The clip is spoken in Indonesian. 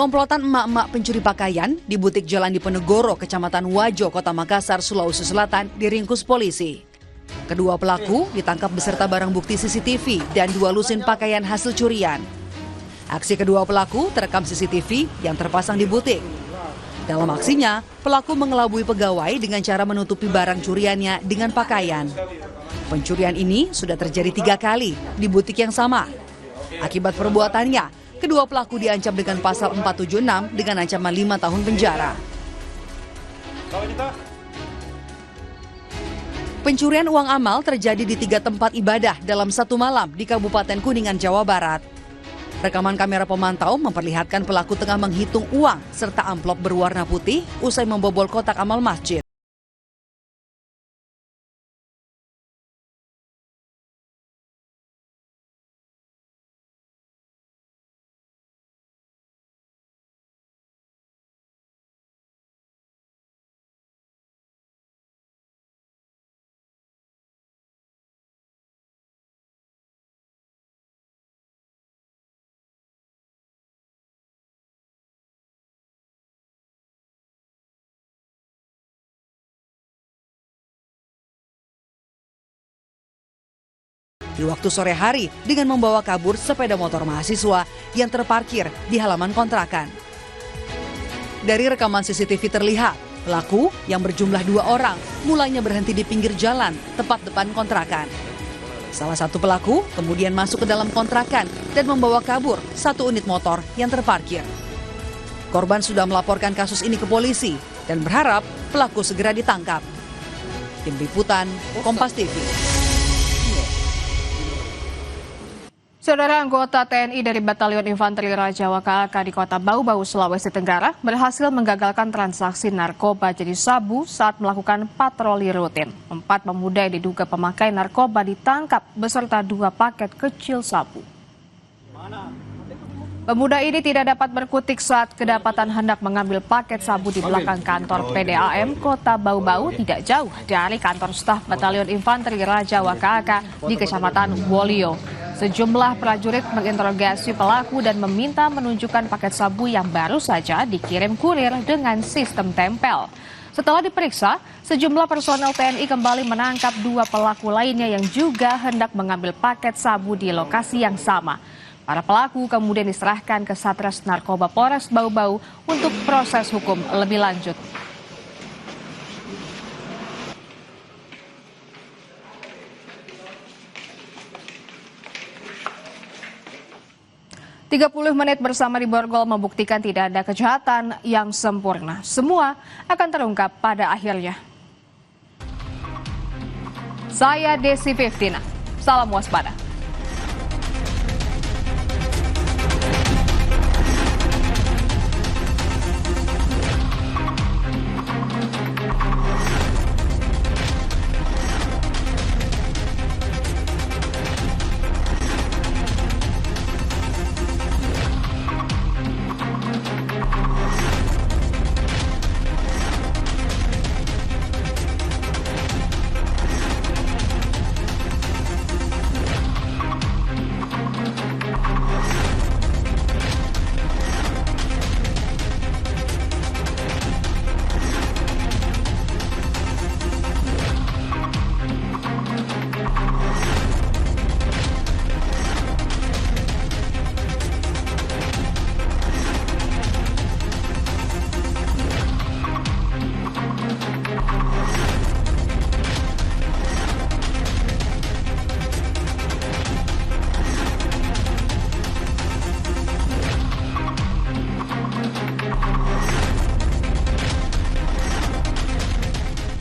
Komplotan emak-emak pencuri pakaian di butik Jalan Diponegoro, Kecamatan Wajo, Kota Makassar, Sulawesi Selatan diringkus polisi. Kedua pelaku ditangkap beserta barang bukti CCTV dan 2 lusin pakaian hasil curian. Aksi kedua pelaku terekam CCTV yang terpasang di butik. Dalam aksinya, pelaku mengelabui pegawai dengan cara menutupi barang curiannya dengan pakaian. Pencurian ini sudah terjadi 3 kali di butik yang sama. Akibat perbuatannya, kedua pelaku diancam dengan pasal 476 dengan ancaman 5 tahun penjara. Pencurian uang amal terjadi di 3 tempat ibadah dalam 1 malam di Kabupaten Kuningan, Jawa Barat. Rekaman kamera pemantau memperlihatkan pelaku tengah menghitung uang serta amplop berwarna putih usai membobol kotak amal masjid. Di waktu sore hari dengan membawa kabur sepeda motor mahasiswa yang terparkir di halaman kontrakan. Dari rekaman CCTV terlihat, pelaku yang berjumlah 2 orang mulanya berhenti di pinggir jalan tepat depan kontrakan. Salah satu pelaku kemudian masuk ke dalam kontrakan dan membawa kabur 1 unit motor yang terparkir. Korban sudah melaporkan kasus ini ke polisi dan berharap pelaku segera ditangkap. Tim Liputan, Kompas TV. Saudara, anggota TNI dari Batalion Infanteri Rajawa KAK di Kota Bau-Bau, Sulawesi Tenggara berhasil menggagalkan transaksi narkoba jenis sabu saat melakukan patroli rutin. 4 pemuda yang diduga pemakai narkoba ditangkap beserta 2 paket kecil sabu. Pemuda ini tidak dapat berkutik saat kedapatan hendak mengambil paket sabu di belakang kantor PDAM Kota Bau-Bau tidak jauh dari kantor staf Batalion Infanteri Rajawa KAK di Kecamatan Wolio. Sejumlah prajurit menginterogasi pelaku dan meminta menunjukkan paket sabu yang baru saja dikirim kurir dengan sistem tempel. Setelah diperiksa, sejumlah personel TNI kembali menangkap 2 pelaku lainnya yang juga hendak mengambil paket sabu di lokasi yang sama. Para pelaku kemudian diserahkan ke Satres Narkoba Polres Bau-Bau untuk proses hukum lebih lanjut. "30 menit bersama di Borgol membuktikan tidak ada kejahatan yang sempurna. Semua akan terungkap pada akhirnya." Saya Desi Fiftina. Salam waspada.